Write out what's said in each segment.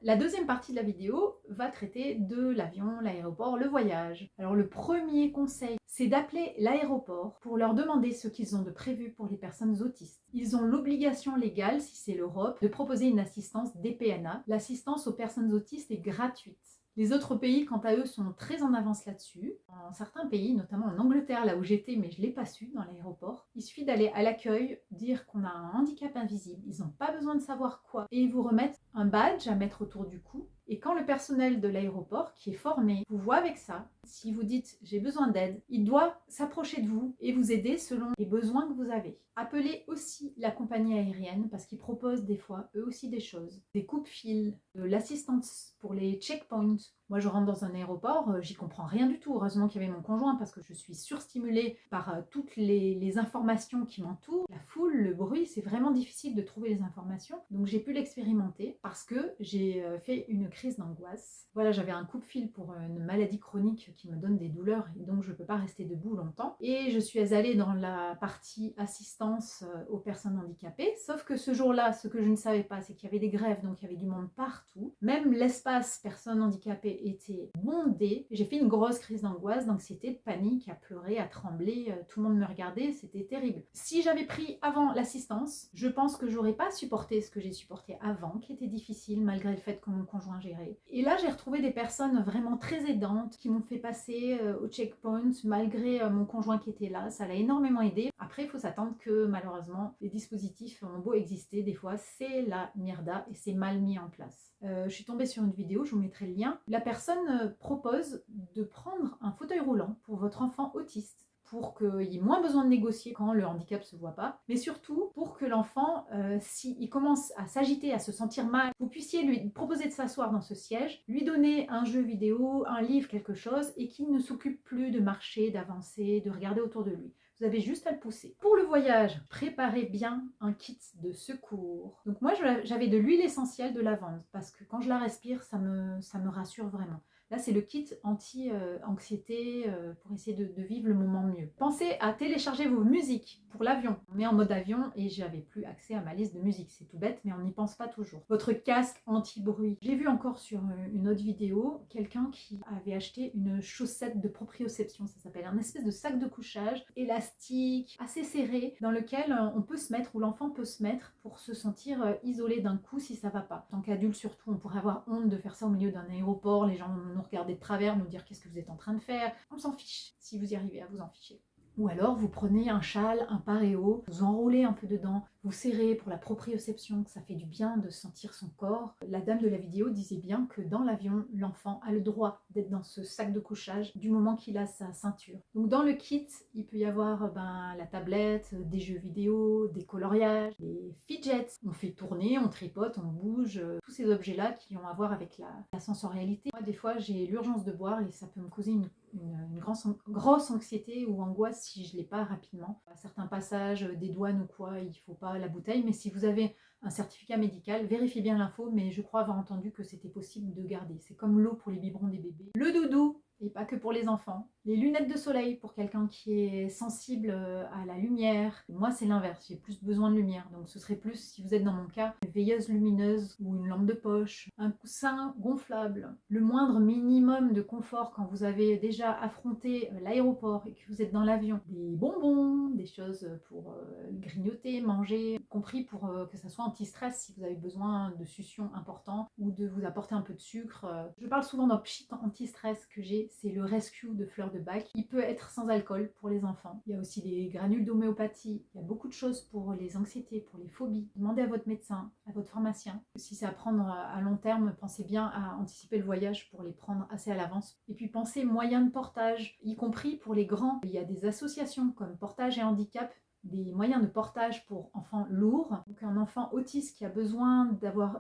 La deuxième partie de la vidéo va traiter de l'avion, l'aéroport, le voyage. Alors le premier conseil, c'est d'appeler l'aéroport pour leur demander ce qu'ils ont de prévu pour les personnes autistes. Ils ont l'obligation légale, si c'est l'Europe, de proposer une assistance DPNA. L'assistance aux personnes autistes est gratuite. Les autres pays, quant à eux, sont très en avance là-dessus. Dans certains pays, notamment en Angleterre, là où j'étais, mais je ne l'ai pas su dans l'aéroport, il suffit d'aller à l'accueil, dire qu'on a un handicap invisible, ils n'ont pas besoin de savoir quoi, et ils vous remettent un badge à mettre autour du cou. Et quand le personnel de l'aéroport, qui est formé, vous voit avec ça, si vous dites « j'ai besoin d'aide », il doit s'approcher de vous et vous aider selon les besoins que vous avez. Appelez aussi la compagnie aérienne parce qu'ils proposent des fois eux aussi des choses. Des coupe-fils, de l'assistance pour les checkpoints. Moi je rentre dans un aéroport, j'y comprends rien du tout. Heureusement qu'il y avait mon conjoint parce que je suis surstimulée par toutes les informations qui m'entourent. La foule, le bruit, c'est vraiment difficile de trouver les informations. Donc j'ai pu l'expérimenter parce que j'ai fait une crise d'angoisse. Voilà, j'avais un coupe-fil pour une maladie chronique qui me donne des douleurs et donc je ne peux pas rester debout longtemps. Et je suis allée dans la partie assistance aux personnes handicapées. Sauf que ce jour-là, ce que je ne savais pas, c'est qu'il y avait des grèves, donc il y avait du monde partout. Même l'espace personnes handicapées était bondé. J'ai fait une grosse crise d'angoisse, d'anxiété, de panique, à pleurer, à trembler. Tout le monde me regardait, c'était terrible. Si j'avais pris avant l'assistance, je pense que j'aurais pas supporté ce que j'ai supporté avant, qui était difficile malgré le fait que mon conjoint gérait. Et là, j'ai retrouvé des personnes vraiment très aidantes qui m'ont fait passer au checkpoint malgré mon conjoint qui était là. Ça l'a énormément aidé. Après, il faut s'attendre que malheureusement, les dispositifs ont beau exister, des fois c'est la mierda et c'est mal mis en place. Je suis tombée sur une vidéo, je vous mettrai le lien. La personne propose de prendre un fauteuil roulant pour votre enfant autiste pour qu'il y ait moins besoin de négocier quand le handicap ne se voit pas, mais surtout pour que l'enfant, s'il commence à s'agiter, à se sentir mal, vous puissiez lui proposer de s'asseoir dans ce siège, lui donner un jeu vidéo, un livre, quelque chose, et qu'il ne s'occupe plus de marcher, d'avancer, de regarder autour de lui. Vous avez juste à le pousser. Pour le voyage, préparez bien un kit de secours. Donc moi, j'avais de l'huile essentielle de lavande, parce que quand je la respire, ça me rassure vraiment. Là, c'est le kit anti-anxiété pour essayer de vivre le moment mieux. Pensez à télécharger vos musiques pour l'avion. On est en mode avion et j'avais plus accès à ma liste de musique. C'est tout bête, mais on n'y pense pas toujours. Votre casque anti-bruit. J'ai vu encore sur une autre vidéo quelqu'un qui avait acheté une chaussette de proprioception. Ça s'appelle un espèce de sac de couchage élastique, assez serré, dans lequel on peut se mettre, ou l'enfant peut se mettre pour se sentir isolé d'un coup si ça va pas. En tant qu'adulte surtout, on pourrait avoir honte de faire ça au milieu d'un aéroport. Les gens nous regarder de travers, nous dire qu'est-ce que vous êtes en train de faire. On s'en fiche si vous y arrivez à vous en ficher. Ou alors vous prenez un châle, un paréo, vous enroulez un peu dedans, vous serrez pour la proprioception, que ça fait du bien de sentir son corps. La dame de la vidéo disait bien que dans l'avion, l'enfant a le droit d'être dans ce sac de couchage du moment qu'il a sa ceinture. Donc dans le kit, il peut y avoir la tablette, des jeux vidéo, des coloriages, des fidgets. On fait tourner, on tripote, on bouge, tous ces objets-là qui ont à voir avec la sensorialité. Moi, des fois, j'ai l'urgence de boire et ça peut me causer une grosse anxiété ou angoisse si je ne l'ai pas rapidement. À certains passages, des douanes ou quoi, il ne faut pas la bouteille, mais si vous avez un certificat médical, vérifiez bien l'info, mais je crois avoir entendu que c'était possible de garder. C'est comme l'eau pour les biberons des bébés. Le doudou, et pas que pour les enfants. Les lunettes de soleil pour quelqu'un qui est sensible à la lumière. Moi, c'est l'inverse, j'ai plus besoin de lumière. Donc ce serait plus, si vous êtes dans mon cas, une veilleuse lumineuse ou une lampe de poche, un coussin gonflable. Le moindre minimum de confort quand vous avez déjà affronté l'aéroport et que vous êtes dans l'avion. Des bonbons, des choses pour grignoter, manger, compris pour que ça soit anti-stress si vous avez besoin de succion important ou de vous apporter un peu de sucre. Je parle souvent d'un pchit anti-stress que j'ai, c'est le Rescue de fleurs de bac. Il peut être sans alcool pour les enfants. Il y a aussi les granules d'homéopathie. Il y a beaucoup de choses pour les anxiétés, pour les phobies. Demandez à votre médecin, à votre pharmacien. Si c'est à prendre à long terme, pensez bien à anticiper le voyage pour les prendre assez à l'avance. Et puis pensez moyens de portage, y compris pour les grands. Il y a des associations comme Portage et Handicap, des moyens de portage pour enfants lourds. Donc un enfant autiste qui a besoin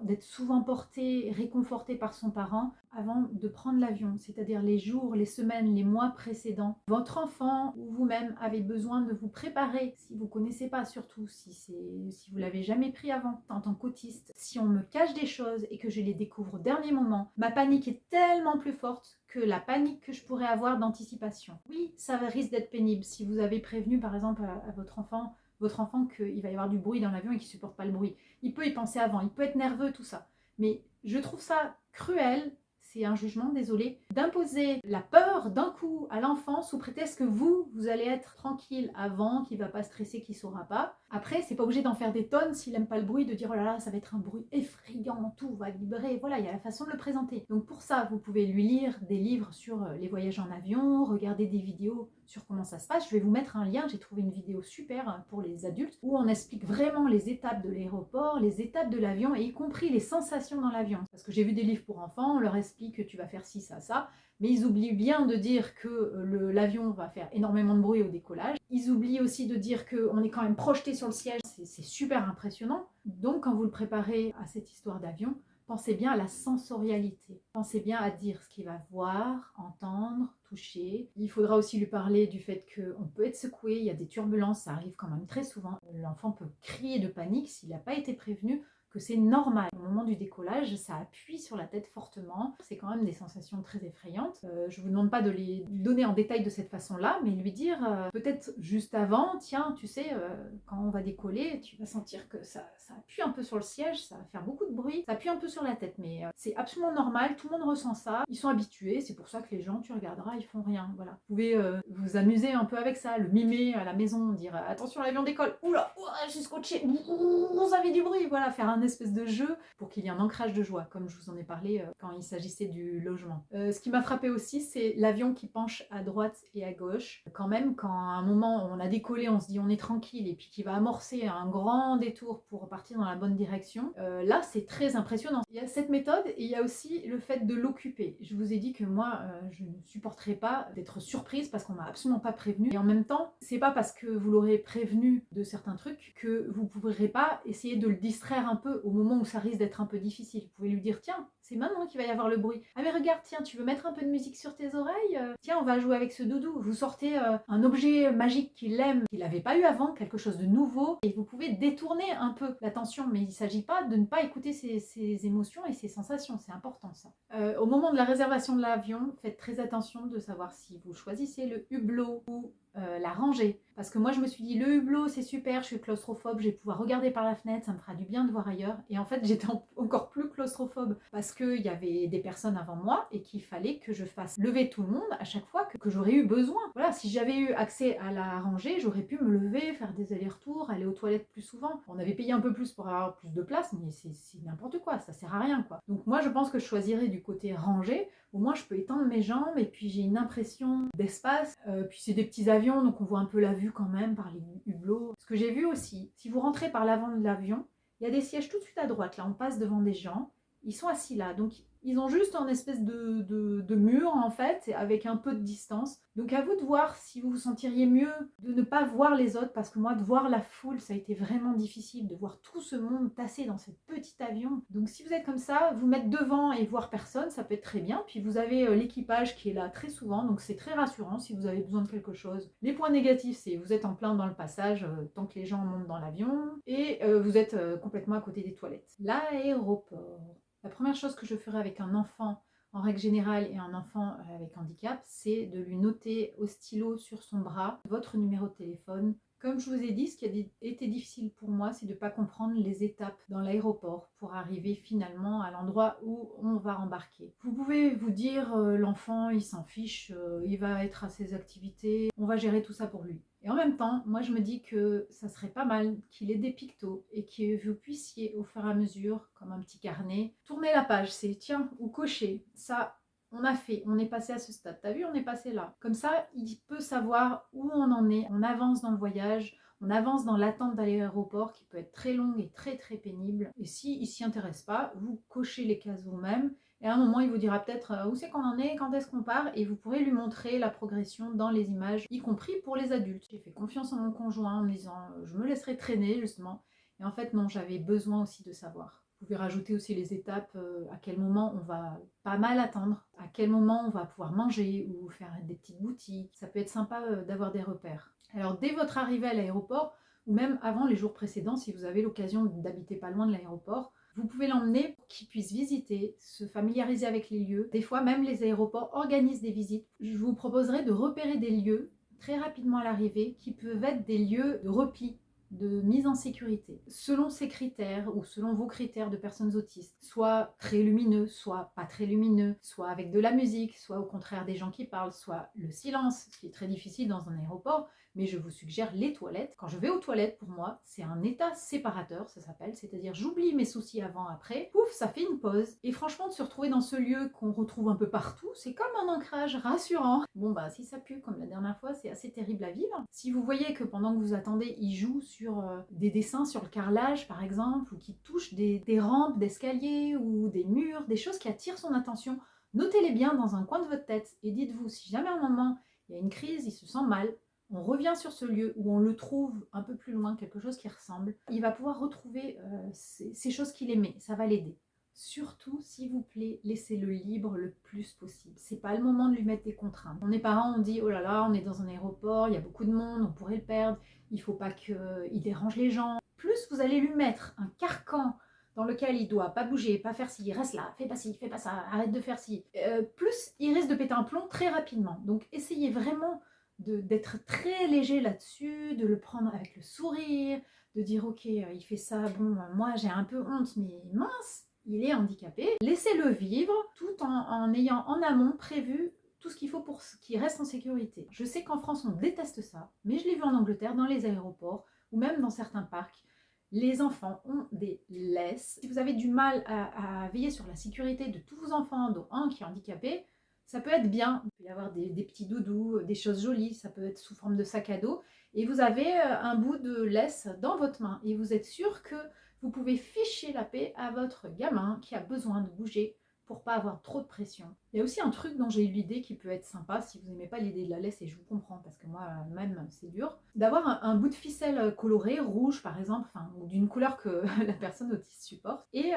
d'être souvent porté, réconforté par son parent avant de prendre l'avion, c'est-à-dire les jours, les semaines, les mois précédents. Votre enfant ou vous-même avez besoin de vous préparer, si vous ne connaissez pas surtout, si vous l'avez jamais pris avant en tant qu'autiste. Si on me cache des choses et que je les découvre au dernier moment, ma panique est tellement plus forte que la panique que je pourrais avoir d'anticipation. Oui, ça risque d'être pénible si vous avez prévenu par exemple à votre enfant qu'il va y avoir du bruit dans l'avion et qu'il ne supporte pas le bruit. Il peut y penser avant, il peut être nerveux, tout ça. Mais je trouve ça cruel, c'est un jugement, désolé, d'imposer la peur d'un coup à l'enfant sous prétexte que vous allez être tranquille avant, qu'il ne va pas stresser, qu'il ne saura pas. Après, c'est pas obligé d'en faire des tonnes s'il n'aime pas le bruit, de dire oh là là, ça va être un bruit effrayant, tout va vibrer. Voilà, il y a la façon de le présenter. Donc pour ça, vous pouvez lui lire des livres sur les voyages en avion, regarder des vidéos sur comment ça se passe. Je vais vous mettre un lien, j'ai trouvé une vidéo super pour les adultes où on explique vraiment les étapes de l'aéroport, les étapes de l'avion et y compris les sensations dans l'avion. Parce que j'ai vu des livres pour enfants, on leur explique que tu vas faire ci, ça, mais ils oublient bien de dire que l'avion va faire énormément de bruit au décollage. Ils oublient aussi de dire qu'on est quand même projeté sur le siège, c'est super impressionnant. Donc quand vous le préparez à cette histoire d'avion, pensez bien à la sensorialité. Pensez bien à dire ce qu'il va voir, entendre, toucher. Il faudra aussi lui parler du fait qu'on peut être secoué, il y a des turbulences, ça arrive quand même très souvent. L'enfant peut crier de panique s'il n'a pas été prévenu que c'est normal. Au moment du décollage, ça appuie sur la tête fortement. C'est quand même des sensations très effrayantes. Je ne vous demande pas de les donner en détail de cette façon-là, mais lui dire peut-être juste avant, tiens, tu sais, quand on va décoller, tu vas sentir que ça appuie un peu sur le siège, ça va faire beaucoup de bruit, ça appuie un peu sur la tête, mais c'est absolument normal, tout le monde ressent ça, ils sont habitués, c'est pour ça que les gens, tu regarderas, ils font rien. Voilà. Vous pouvez vous amuser un peu avec ça, le mimer à la maison, dire attention, l'avion décolle, oula, je suis scotché, vous avez du bruit, voilà, faire un espèce de jeu pour qu'il y ait un ancrage de joie, comme je vous en ai parlé quand il s'agissait du logement. Ce qui m'a frappé aussi, c'est l'avion qui penche à droite et à gauche. Quand même, quand à un moment on a décollé, on se dit on est tranquille, et puis qu'il va amorcer un grand détour pour partir dans la bonne direction, là c'est très impressionnant. Il y a cette méthode et il y a aussi le fait de l'occuper. Je vous ai dit que moi, je ne supporterais pas d'être surprise parce qu'on m'a absolument pas prévenu. Et en même temps, c'est pas parce que vous l'aurez prévenu de certains trucs que vous ne pourrez pas essayer de le distraire un peu au moment où ça risque d'être un peu difficile. Vous pouvez lui dire tiens, c'est maintenant qu'il va y avoir le bruit. Ah mais regarde, tiens, tu veux mettre un peu de musique sur tes oreilles, tiens, on va jouer avec ce doudou. Vous sortez un objet magique qu'il aime, qu'il n'avait pas eu avant, quelque chose de nouveau, et vous pouvez détourner un peu l'attention, mais il ne s'agit pas de ne pas écouter ses émotions et ses sensations, c'est important ça. Au moment de la réservation de l'avion, faites très attention de savoir si vous choisissez le hublot ou la rangée. Parce que moi je me suis dit le hublot c'est super, je suis claustrophobe, je vais pouvoir regarder par la fenêtre, ça me fera du bien de voir ailleurs. Et en fait j'étais encore plus claustrophobe parce qu'il y avait des personnes avant moi et qu'il fallait que je fasse lever tout le monde à chaque fois que j'aurais eu besoin. Voilà, si j'avais eu accès à la rangée, j'aurais pu me lever, faire des allers-retours, aller aux toilettes plus souvent. On avait payé un peu plus pour avoir plus de place, mais c'est n'importe quoi, ça sert à rien quoi. Donc moi je pense que je choisirais du côté rangée. Au moins je peux étendre mes jambes et puis j'ai une impression d'espace. Puis c'est des petits avions donc on voit un peu la vue quand même par les hublots. Ce que j'ai vu aussi, si vous rentrez par l'avant de l'avion, il y a des sièges tout de suite à droite. Là on passe devant des gens, ils sont assis là. Donc ils ont juste un espèce de mur en fait avec un peu de distance. Donc à vous de voir si vous vous sentiriez mieux de ne pas voir les autres parce que moi de voir la foule ça a été vraiment difficile de voir tout ce monde tassé dans cet petit avion. Donc si vous êtes comme ça, vous mettre devant et voir personne ça peut être très bien. Puis vous avez l'équipage qui est là très souvent donc c'est très rassurant si vous avez besoin de quelque chose. Les points négatifs c'est vous êtes en plein dans le passage tant que les gens montent dans l'avion et vous êtes complètement à côté des toilettes. L'aéroport. La première chose que je ferai avec un enfant en règle générale et un enfant avec handicap, c'est de lui noter au stylo sur son bras votre numéro de téléphone. Comme je vous ai dit, ce qui a été difficile pour moi, c'est de ne pas comprendre les étapes dans l'aéroport pour arriver finalement à l'endroit où on va embarquer. Vous pouvez vous dire, l'enfant, il s'en fiche, il va être à ses activités, on va gérer tout ça pour lui. Et en même temps, moi je me dis que ça serait pas mal qu'il ait des pictos et que vous puissiez au fur et à mesure, comme un petit carnet, tourner la page, c'est tiens, ou cocher, ça on a fait, on est passé à ce stade, t'as vu, on est passé là. Comme ça, il peut savoir où on en est, on avance dans le voyage, on avance dans l'attente d'aller à l'aéroport qui peut être très longue et très très pénible. Et s'il ne s'y intéresse pas, vous cochez les cases vous-même. Et à un moment, il vous dira peut-être où c'est qu'on en est, quand est-ce qu'on part, et vous pourrez lui montrer la progression dans les images, y compris pour les adultes. J'ai fait confiance en mon conjoint en me disant je me laisserai traîner justement. Et en fait non, j'avais besoin aussi de savoir. Vous pouvez rajouter aussi les étapes, à quel moment on va pas mal attendre, à quel moment on va pouvoir manger ou faire des petites boutiques. Ça peut être sympa d'avoir des repères. Alors dès votre arrivée à l'aéroport, ou même avant les jours précédents, si vous avez l'occasion d'habiter pas loin de l'aéroport, vous pouvez l'emmener pour qu'il puisse visiter, se familiariser avec les lieux. Des fois même les aéroports organisent des visites. Je vous proposerai de repérer des lieux très rapidement à l'arrivée qui peuvent être des lieux de repli. de mise en sécurité, selon ces critères ou selon vos critères de personnes autistes, soit très lumineux, soit pas très lumineux, soit avec de la musique, soit au contraire des gens qui parlent, soit le silence, ce qui est très difficile dans un aéroport, mais je vous suggère les toilettes. Quand je vais aux toilettes, pour moi, c'est un état séparateur, ça s'appelle, c'est-à-dire j'oublie mes soucis avant, après, pouf, ça fait une pause. Et franchement, de se retrouver dans ce lieu qu'on retrouve un peu partout, c'est comme un ancrage rassurant. Bon bah, si ça pue comme la dernière fois, c'est assez terrible à vivre. Si vous voyez que pendant que vous attendez, il joue sur des dessins sur le carrelage, par exemple, ou qui touche des rampes d'escalier ou des murs, des choses qui attirent son attention, notez-les bien dans un coin de votre tête et dites-vous, si jamais à un moment, il y a une crise, il se sent mal, on revient sur ce lieu où on le trouve un peu plus loin, quelque chose qui ressemble, il va pouvoir retrouver ces choses qu'il aimait, ça va l'aider. Surtout, s'il vous plaît, laissez-le libre le plus possible. C'est pas le moment de lui mettre des contraintes. On est parents, on dit oh là là, on est dans un aéroport, il y a beaucoup de monde, on pourrait le perdre, il faut pas qu'il dérange les gens. Plus vous allez lui mettre un carcan dans lequel il doit pas bouger, pas faire ci, reste là, fais pas ci, fais pas ça, arrête de faire ci, plus il risque de péter un plomb très rapidement. Donc essayez vraiment d'être très léger là-dessus, de le prendre avec le sourire, de dire ok, il fait ça, bon, moi j'ai un peu honte, mais mince, il est handicapé. Laissez-le vivre tout en ayant en amont prévu tout ce qu'il faut pour qu'il reste en sécurité. Je sais qu'en France on déteste ça, mais je l'ai vu en Angleterre, dans les aéroports ou même dans certains parcs. Les enfants ont des laisses. Si vous avez du mal à veiller sur la sécurité de tous vos enfants, dont un qui est handicapé, ça peut être bien. Il peut y avoir des petits doudous, des choses jolies, ça peut être sous forme de sac à dos. Et vous avez un bout de laisse dans votre main et vous êtes sûr que vous pouvez ficher la paix à votre gamin qui a besoin de bouger pour pas avoir trop de pression. Il y a aussi un truc dont j'ai eu l'idée qui peut être sympa si vous n'aimez pas l'idée de la laisse, et je vous comprends parce que moi même c'est dur, d'avoir un bout de ficelle coloré, rouge par exemple, ou d'une couleur que la personne autiste supporte. Et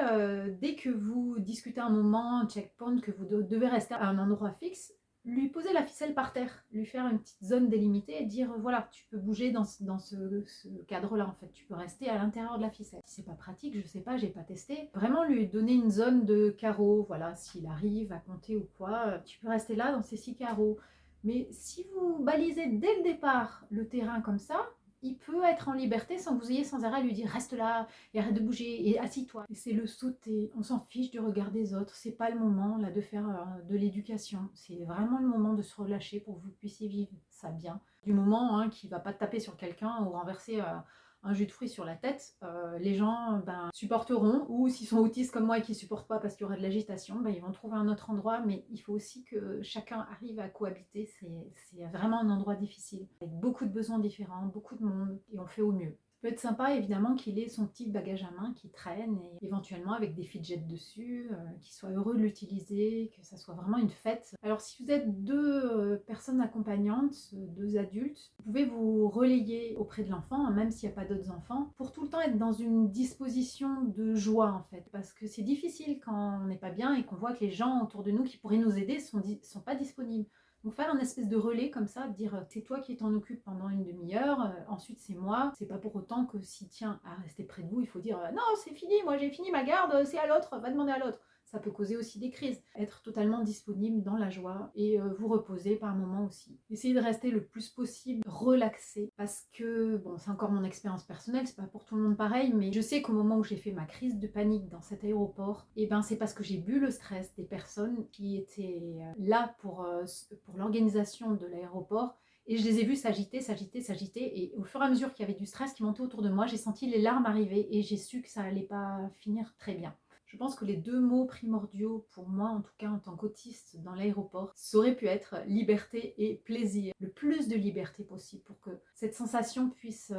dès que vous discutez un moment, checkpoint, que vous devez rester à un endroit fixe, lui poser la ficelle par terre, lui faire une petite zone délimitée et dire voilà, tu peux bouger dans ce cadre-là en fait, tu peux rester à l'intérieur de la ficelle. Si c'est pas pratique, je sais pas, j'ai pas testé. Vraiment lui donner une zone de carreaux, voilà, s'il arrive à compter ou quoi, tu peux rester là dans ces 6 carreaux. Mais si vous balisez dès le départ le terrain comme ça, il peut être en liberté sans que vous ayez sans arrêt à lui dire reste là et arrête de bouger et assis-toi. C'est le sauter, on s'en fiche du regard des autres, c'est pas le moment là de faire de l'éducation, c'est vraiment le moment de se relâcher pour que vous puissiez vivre ça bien. Du moment qu'il va pas taper sur quelqu'un ou renverser un jus de fruits sur la tête, les gens supporteront, ou s'ils sont autistes comme moi et qui supportent pas parce qu'il y aura de l'agitation, ils vont trouver un autre endroit, mais il faut aussi que chacun arrive à cohabiter, c'est vraiment un endroit difficile, avec beaucoup de besoins différents, beaucoup de monde, et on fait au mieux. Ça peut être sympa évidemment qu'il ait son petit bagage à main qui traîne et éventuellement avec des fidgets dessus, qu'il soit heureux de l'utiliser, que ça soit vraiment une fête. Alors si vous êtes deux personnes accompagnantes, deux adultes, vous pouvez vous relayer auprès de l'enfant, même s'il n'y a pas d'autres enfants, pour tout le temps être dans une disposition de joie en fait, parce que c'est difficile quand on n'est pas bien et qu'on voit que les gens autour de nous qui pourraient nous aider sont pas disponibles. Donc faire un espèce de relais comme ça, dire c'est toi qui t'en occupes pendant une demi-heure, ensuite c'est moi. C'est pas pour autant que s'il tient à rester près de vous, il faut dire non c'est fini, moi j'ai fini ma garde, c'est à l'autre, va demander à l'autre. Ça peut causer aussi des crises. Être totalement disponible dans la joie et vous reposer par moments aussi. Essayez de rester le plus possible relaxé parce que, bon, c'est encore mon expérience personnelle, c'est pas pour tout le monde pareil, mais je sais qu'au moment où j'ai fait ma crise de panique dans cet aéroport, c'est parce que j'ai bu le stress des personnes qui étaient là pour l'organisation de l'aéroport. Et je les ai vus s'agiter, et au fur et à mesure qu'il y avait du stress qui montait autour de moi, j'ai senti les larmes arriver et j'ai su que ça allait pas finir très bien. Je pense que les deux mots primordiaux pour moi, en tout cas en tant qu'autiste dans l'aéroport, ça aurait pu être liberté et plaisir. Le plus de liberté possible pour que cette sensation puisse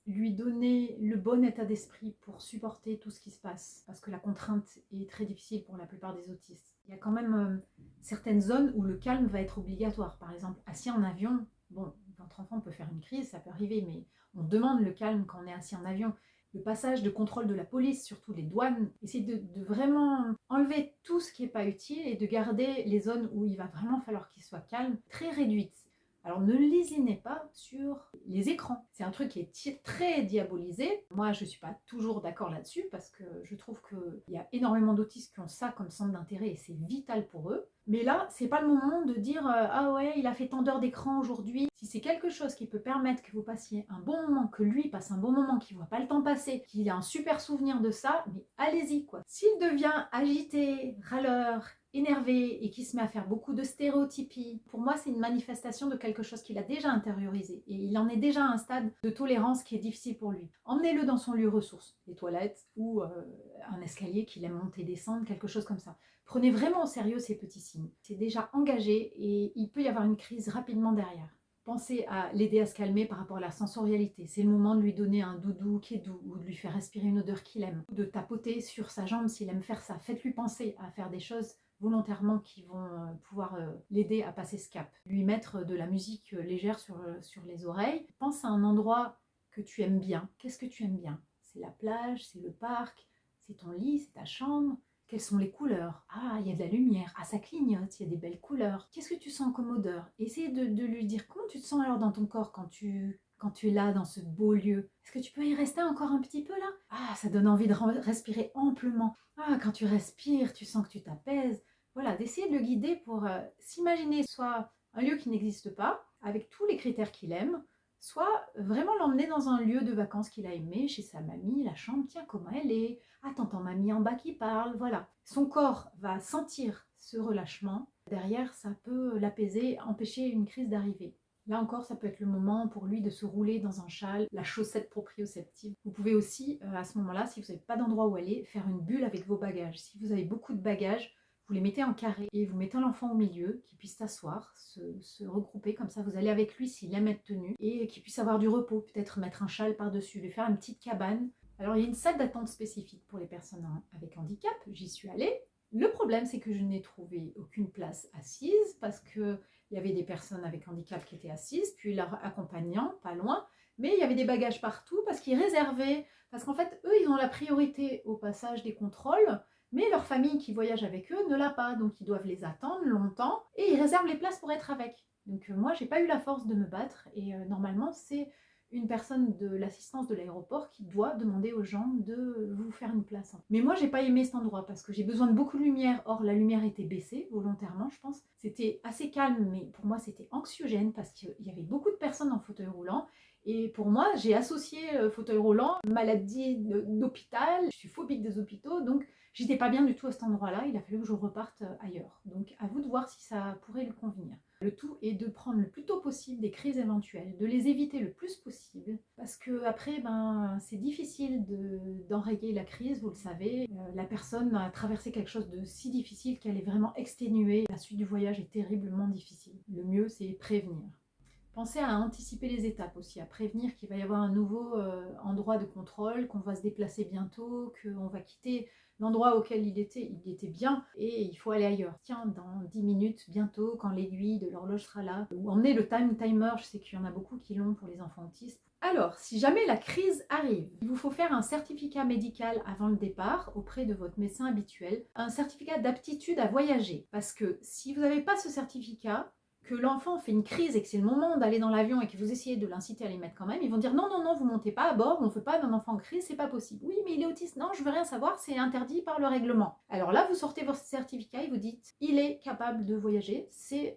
lui donner le bon état d'esprit pour supporter tout ce qui se passe. Parce que la contrainte est très difficile pour la plupart des autistes. Il y a quand même certaines zones où le calme va être obligatoire. Par exemple, assis en avion, bon, votre enfant peut faire une crise, ça peut arriver, mais on demande le calme quand on est assis en avion. Le passage de contrôle de la police, surtout les douanes, essayer de vraiment enlever tout ce qui n'est pas utile et de garder les zones où il va vraiment falloir qu'il soit calme, très réduites. Alors ne lésinez pas sur les écrans. C'est un truc qui est très diabolisé. Moi, je ne suis pas toujours d'accord là-dessus parce que je trouve qu'il y a énormément d'autistes qui ont ça comme centre d'intérêt et c'est vital pour eux. Mais là, c'est pas le moment de dire ah ouais, il a fait tant d'heures d'écran aujourd'hui. Si c'est quelque chose qui peut permettre que vous passiez un bon moment, que lui passe un bon moment, qu'il voit pas le temps passer, qu'il a un super souvenir de ça, mais allez-y quoi. S'il devient agité, râleur, énervé et qui se met à faire beaucoup de stéréotypies, pour moi c'est une manifestation de quelque chose qu'il a déjà intériorisé et il en est déjà à un stade de tolérance qui est difficile pour lui. Emmenez-le dans son lieu ressource, les toilettes ou un escalier qu'il aime monter, descendre, quelque chose comme ça. Prenez vraiment au sérieux ces petits signes. C'est déjà engagé et il peut y avoir une crise rapidement derrière. Pensez à l'aider à se calmer par rapport à la sensorialité. C'est le moment de lui donner un doudou qui est doux ou de lui faire respirer une odeur qu'il aime, ou de tapoter sur sa jambe s'il aime faire ça. Faites-lui penser à faire des choses volontairement qui vont pouvoir l'aider à passer ce cap. Lui mettre de la musique légère sur les oreilles. Pense à un endroit que tu aimes bien. Qu'est-ce que tu aimes bien? C'est la plage, c'est le parc, c'est ton lit, c'est ta chambre. Quelles sont les couleurs? Ah, il y a de la lumière. Ah, ça clignote, il y a des belles couleurs. Qu'est-ce que tu sens comme odeur? Essayez de lui dire comment tu te sens alors dans ton corps quand tu es là dans ce beau lieu. Est-ce que tu peux y rester encore un petit peu là? Ah, ça donne envie de respirer amplement. Ah, quand tu respires, tu sens que tu t'apaises. Voilà, d'essayer de le guider pour s'imaginer soit un lieu qui n'existe pas, avec tous les critères qu'il aime, soit vraiment l'emmener dans un lieu de vacances qu'il a aimé, chez sa mamie, la chambre, tiens, comment elle est? Ah, t'entends mamie en bas qui parle, voilà. Son corps va sentir ce relâchement. Derrière, ça peut l'apaiser, empêcher une crise d'arriver. Là encore, ça peut être le moment pour lui de se rouler dans un châle, la chaussette proprioceptive. Vous pouvez aussi, à ce moment-là, si vous n'avez pas d'endroit où aller, faire une bulle avec vos bagages. Si vous avez beaucoup de bagages, vous les mettez en carré et vous mettez l'enfant au milieu, qui puisse s'asseoir, se regrouper, comme ça vous allez avec lui s'il aime être tenu, et qu'il puisse avoir du repos, peut-être mettre un châle par-dessus, lui faire une petite cabane. Alors il y a une salle d'attente spécifique pour les personnes avec handicap, j'y suis allée. Le problème c'est que je n'ai trouvé aucune place assise parce qu'il y avait des personnes avec handicap qui étaient assises, puis leurs accompagnants pas loin, mais il y avait des bagages partout parce qu'ils réservaient, parce qu'en fait eux ils ont la priorité au passage des contrôles, mais leur famille qui voyage avec eux ne l'a pas, donc ils doivent les attendre longtemps et ils réservent les places pour être avec. Donc moi j'ai pas eu la force de me battre et normalement c'est une personne de l'assistance de l'aéroport qui doit demander aux gens de vous faire une place. Mais moi, j'ai pas aimé cet endroit parce que j'ai besoin de beaucoup de lumière. Or, la lumière était baissée volontairement, je pense. C'était assez calme, mais pour moi, c'était anxiogène parce qu'il y avait beaucoup de personnes en fauteuil roulant. Et pour moi, j'ai associé fauteuil roulant, maladie d'hôpital. Je suis phobique des hôpitaux, donc j'étais pas bien du tout à cet endroit-là. Il a fallu que je reparte ailleurs. Donc, à vous de voir si ça pourrait lui convenir. Le tout est de prendre le plus tôt possible des crises éventuelles, de les éviter le plus possible, parce que après, c'est difficile d'enrayer la crise, vous le savez. La personne a traversé quelque chose de si difficile qu'elle est vraiment exténuée. La suite du voyage est terriblement difficile. Le mieux, c'est prévenir. Pensez à anticiper les étapes aussi, à prévenir qu'il va y avoir un nouveau endroit de contrôle, qu'on va se déplacer bientôt, qu'on va quitter l'endroit auquel il était bien et il faut aller ailleurs. Tiens, dans 10 minutes, bientôt, quand l'aiguille de l'horloge sera là, ou emmenez le timer, je sais qu'il y en a beaucoup qui l'ont pour les enfants autistes. Alors, si jamais la crise arrive, il vous faut faire un certificat médical avant le départ auprès de votre médecin habituel, un certificat d'aptitude à voyager. Parce que si vous n'avez pas ce certificat, que l'enfant fait une crise et que c'est le moment d'aller dans l'avion et que vous essayez de l'inciter à les mettre quand même, ils vont dire non, non, non, vous montez pas à bord, on ne veut pas d'un enfant en crise, c'est pas possible. Oui, mais il est autiste, non, je veux rien savoir, c'est interdit par le règlement. Alors là, vous sortez votre certificat et vous dites, il est capable de voyager, c'est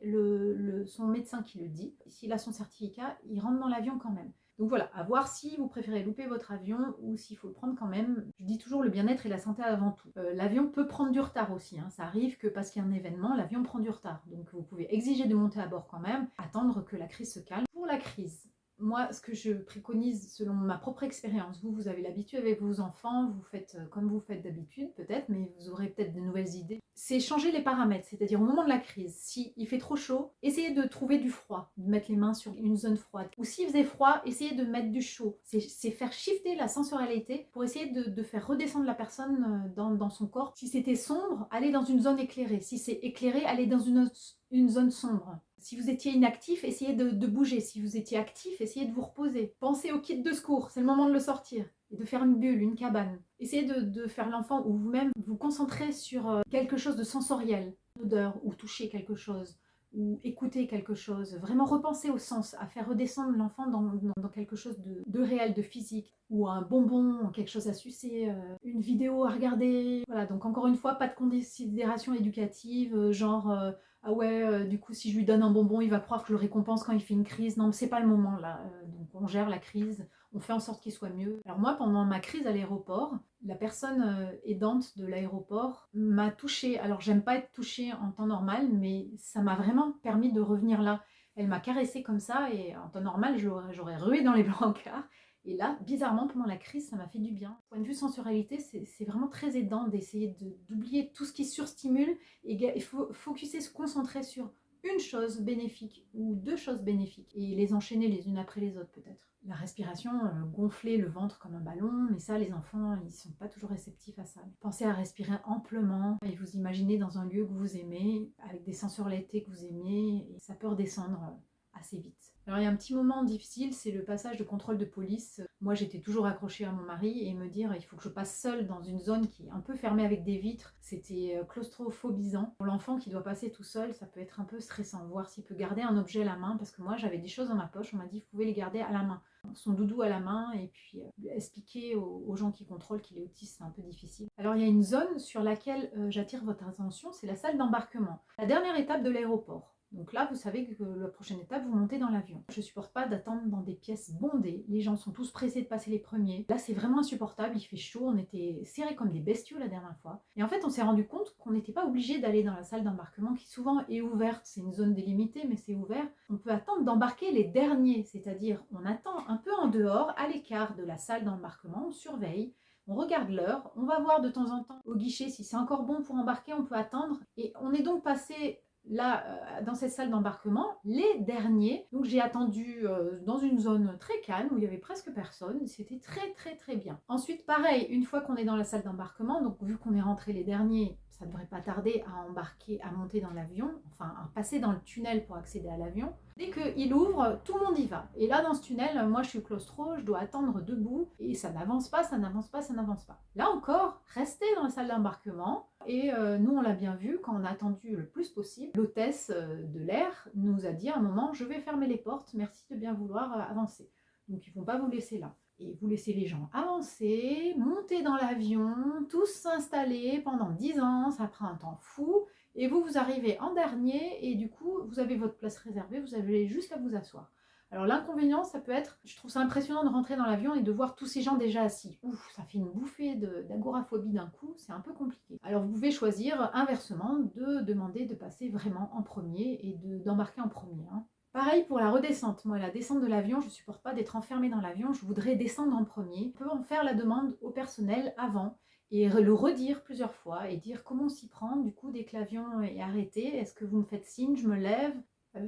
son médecin qui le dit. S'il a son certificat, il rentre dans l'avion quand même. Donc voilà, à voir si vous préférez louper votre avion ou s'il faut le prendre quand même. Je dis toujours le bien-être et la santé avant tout. L'avion peut prendre du retard aussi, hein. Ça arrive que parce qu'il y a un événement, l'avion prend du retard. Donc vous pouvez exiger de monter à bord quand même, attendre que la crise se calme. Pour la crise, moi, ce que je préconise selon ma propre expérience, vous avez l'habitude avec vos enfants, vous faites comme vous faites d'habitude peut-être, mais vous aurez peut-être de nouvelles idées. C'est changer les paramètres, c'est-à-dire au moment de la crise, si il fait trop chaud, essayez de trouver du froid, de mettre les mains sur une zone froide. Ou s'il faisait froid, essayez de mettre du chaud. C'est faire shifter la sensorialité pour essayer de faire redescendre la personne dans son corps. Si c'était sombre, allez dans une zone éclairée. Si c'est éclairé, allez dans une zone sombre. Si vous étiez inactif, essayez de bouger. Si vous étiez actif, essayez de vous reposer. Pensez au kit de secours, c'est le moment de le sortir. Et de faire une bulle, une cabane. Essayez de faire l'enfant ou vous-même vous concentrer sur quelque chose de sensoriel, une odeur ou toucher quelque chose. ou écouter quelque chose, vraiment repenser au sens, à faire redescendre l'enfant dans quelque chose de réel, de physique, ou un bonbon, quelque chose à sucer, une vidéo à regarder. Voilà, donc encore une fois, pas de considération éducative, genre ah ouais, du coup si je lui donne un bonbon, il va croire que je le récompense quand il fait une crise. Non, mais c'est pas le moment là, donc on gère la crise, on fait en sorte qu'il soit mieux. Alors moi, pendant ma crise à l'aéroport, la personne aidante de l'aéroport m'a touchée. Alors j'aime pas être touchée en temps normal, mais ça m'a vraiment permis de revenir là. Elle m'a caressée comme ça et en temps normal, j'aurais rué dans les brancards. Et là, bizarrement, pendant la crise, ça m'a fait du bien. Point de vue sensualité, c'est vraiment très aidant d'essayer d'oublier tout ce qui surstimule et il faut focuser, se concentrer sur une chose bénéfique ou deux choses bénéfiques et les enchaîner les unes après les autres peut-être. La respiration, gonfler le ventre comme un ballon, mais ça les enfants ils sont pas toujours réceptifs à ça. Pensez à respirer amplement et vous imaginez dans un lieu que vous aimez, avec des sensorialités que vous aimez et ça peut redescendre assez vite. Alors il y a un petit moment difficile, c'est le passage de contrôle de police. Moi j'étais toujours accrochée à mon mari et me dire il faut que je passe seule dans une zone qui est un peu fermée avec des vitres. C'était claustrophobisant. Pour l'enfant qui doit passer tout seul, ça peut être un peu stressant. Voir s'il peut garder un objet à la main, parce que moi j'avais des choses dans ma poche, on m'a dit vous pouvez les garder à la main. Son doudou à la main et puis expliquer aux gens qui contrôlent qu'il est autiste, c'est un peu difficile. Alors il y a une zone sur laquelle j'attire votre attention, c'est la salle d'embarquement. La dernière étape de l'aéroport. Donc là, vous savez que la prochaine étape, vous montez dans l'avion. Je ne supporte pas d'attendre dans des pièces bondées. Les gens sont tous pressés de passer les premiers. Là, c'est vraiment insupportable. Il fait chaud. On était serrés comme des bestiaux la dernière fois. Et en fait, on s'est rendu compte qu'on n'était pas obligé d'aller dans la salle d'embarquement qui souvent est ouverte. C'est une zone délimitée, mais c'est ouvert. On peut attendre d'embarquer les derniers. C'est-à-dire, on attend un peu en dehors, à l'écart de la salle d'embarquement. On surveille. On regarde l'heure, on va voir de temps en temps au guichet si c'est encore bon pour embarquer, on peut attendre. Et on est donc passé là, dans cette salle d'embarquement, les derniers. Donc j'ai attendu dans une zone très calme où il y avait presque personne. C'était très très très bien. Ensuite, pareil, une fois qu'on est dans la salle d'embarquement, donc vu qu'on est rentré les derniers, ça ne devrait pas tarder à embarquer, à monter dans l'avion, enfin à passer dans le tunnel pour accéder à l'avion. Dès qu'il ouvre, tout le monde y va. Et là, dans ce tunnel, moi je suis claustro, je dois attendre debout et ça n'avance pas, ça n'avance pas, ça n'avance pas. Là encore, restez dans la salle d'embarquement. Et nous, on l'a bien vu, quand on a attendu le plus possible, l'hôtesse de l'air nous a dit à un moment « Je vais fermer les portes, merci de bien vouloir avancer ». Donc ils ne vont pas vous laisser là. Et vous laissez les gens avancer, monter dans l'avion, tous s'installer pendant 10 ans, ça prend un temps fou. Et vous arrivez en dernier et du coup, vous avez votre place réservée, vous avez juste à vous asseoir. Alors l'inconvénient, ça peut être, je trouve ça impressionnant de rentrer dans l'avion et de voir tous ces gens déjà assis. Ouf, ça fait une bouffée d'agoraphobie d'un coup, c'est un peu compliqué. Alors vous pouvez choisir inversement de demander de passer vraiment en premier et d'embarquer en premier. Hein. Pareil pour la redescente. Moi, la descente de l'avion, je ne supporte pas d'être enfermée dans l'avion, je voudrais descendre en premier. On peut en faire la demande au personnel avant et le redire plusieurs fois et dire comment on s'y prend. Du coup, dès que l'avion est arrêté, est-ce que vous me faites signe, je me lève?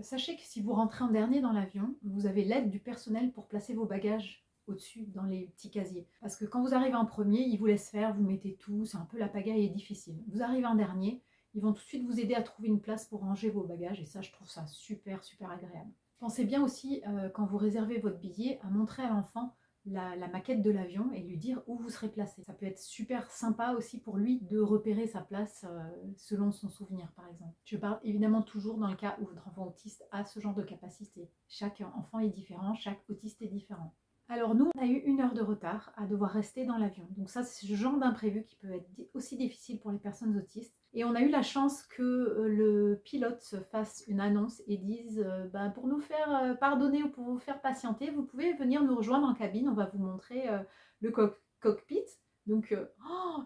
Sachez que si vous rentrez en dernier dans l'avion, vous avez l'aide du personnel pour placer vos bagages au-dessus dans les petits casiers. Parce que quand vous arrivez en premier, ils vous laissent faire, vous mettez tout, c'est un peu la pagaille et difficile. Vous arrivez en dernier, ils vont tout de suite vous aider à trouver une place pour ranger vos bagages et ça, je trouve ça super, super agréable. Pensez bien aussi, quand vous réservez votre billet, à montrer à l'enfant la maquette de l'avion et lui dire où vous serez placé. Ça peut être super sympa aussi pour lui de repérer sa place selon son souvenir par exemple. Je parle évidemment toujours dans le cas où votre enfant autiste a ce genre de capacité. Chaque enfant est différent, chaque autiste est différent. Alors nous, on a eu 1 heure de retard à devoir rester dans l'avion. Donc ça, c'est ce genre d'imprévu qui peut être aussi difficile pour les personnes autistes. Et on a eu la chance que le pilote fasse une annonce et dise pour nous faire pardonner ou pour vous faire patienter, vous pouvez venir nous rejoindre en cabine, on va vous montrer le cockpit. Donc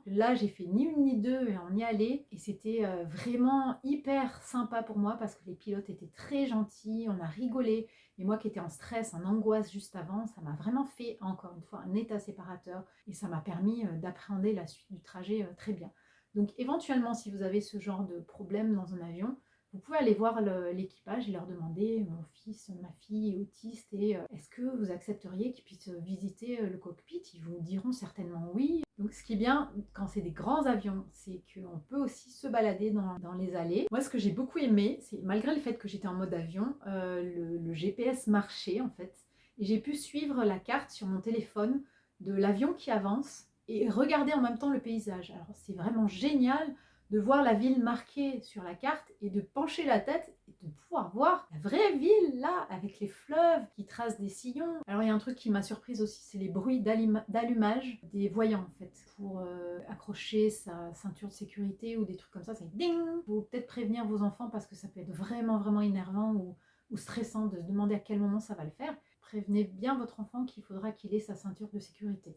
là, j'ai fait ni une ni deux et on y allait. Et c'était vraiment hyper sympa pour moi parce que les pilotes étaient très gentils, on a rigolé. Et moi qui étais en stress, en angoisse juste avant, ça m'a vraiment fait, encore une fois, un état séparateur. Et ça m'a permis d'appréhender la suite du trajet très bien. Donc éventuellement, si vous avez ce genre de problème dans un avion, vous pouvez aller voir l'équipage et leur demander mon fils, ma fille est autiste et est-ce que vous accepteriez qu'ils puissent visiter le cockpit? Ils vous diront certainement oui. Donc ce qui est bien quand c'est des grands avions, c'est qu'on peut aussi se balader dans les allées. Moi ce que j'ai beaucoup aimé, c'est malgré le fait que j'étais en mode avion, le GPS marchait en fait. Et j'ai pu suivre la carte sur mon téléphone de l'avion qui avance et regarder en même temps le paysage. Alors c'est vraiment génial de voir la ville marquée sur la carte et de pencher la tête et de pouvoir voir la vraie ville là, avec les fleuves qui tracent des sillons. Alors il y a un truc qui m'a surprise aussi, c'est les bruits d'allumage des voyants en fait. Pour accrocher sa ceinture de sécurité ou des trucs comme ça, c'est ding. Il faut peut-être prévenir vos enfants parce que ça peut être vraiment énervant ou stressant de se demander à quel moment ça va le faire. Prévenez bien votre enfant qu'il faudra qu'il ait sa ceinture de sécurité.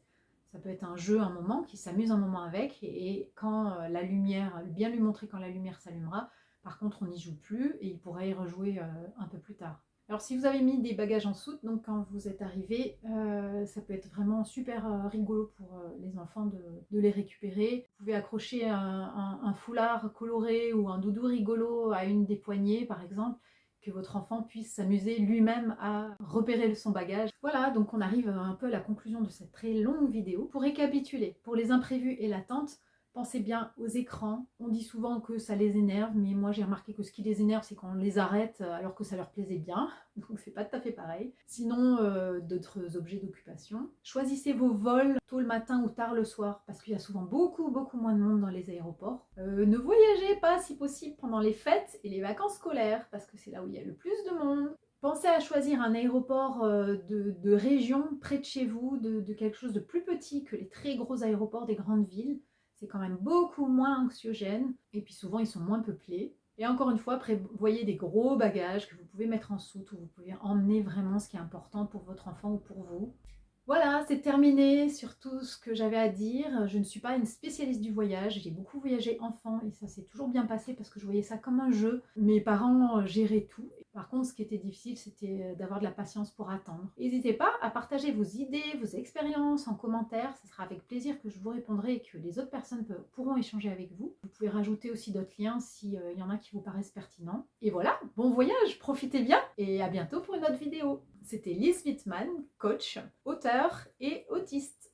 Ça peut être un jeu, un moment, qui s'amuse un moment avec, et quand la lumière, bien lui montrer quand la lumière s'allumera. Par contre, on n'y joue plus et il pourra y rejouer un peu plus tard. Alors si vous avez mis des bagages en soute, donc quand vous êtes arrivé, ça peut être vraiment super rigolo pour les enfants de les récupérer. Vous pouvez accrocher un foulard coloré ou un doudou rigolo à une des poignées par exemple, que votre enfant puisse s'amuser lui-même à repérer son bagage. Voilà, donc on arrive un peu à la conclusion de cette très longue vidéo. Pour récapituler, pour les imprévus et l'attente, pensez bien aux écrans. On dit souvent que ça les énerve, mais moi j'ai remarqué que ce qui les énerve, c'est quand on les arrête alors que ça leur plaisait bien. Donc c'est pas tout à fait pareil. Sinon, d'autres objets d'occupation. Choisissez vos vols tôt le matin ou tard le soir, parce qu'il y a souvent beaucoup moins de monde dans les aéroports. Ne voyagez pas si possible pendant les fêtes et les vacances scolaires, parce que c'est là où il y a le plus de monde. Pensez à choisir un aéroport de région près de chez vous, de quelque chose de plus petit que les très gros aéroports des grandes villes. C'est quand même beaucoup moins anxiogène, et puis souvent ils sont moins peuplés. Et encore une fois, prévoyez des gros bagages que vous pouvez mettre en soute, où vous pouvez emmener vraiment ce qui est important pour votre enfant ou pour vous. Voilà, c'est terminé sur tout ce que j'avais à dire. Je ne suis pas une spécialiste du voyage, j'ai beaucoup voyagé enfant et ça s'est toujours bien passé parce que je voyais ça comme un jeu. Mes parents géraient tout. Par contre, ce qui était difficile, c'était d'avoir de la patience pour attendre. N'hésitez pas à partager vos idées, vos expériences en commentaire. Ce sera avec plaisir que je vous répondrai et que les autres personnes pourront échanger avec vous. Vous pouvez rajouter aussi d'autres liens s'il y en a qui vous paraissent pertinents. Et voilà, bon voyage, profitez bien et à bientôt pour une autre vidéo. C'était Lise Wittmann, coach, auteure et autiste.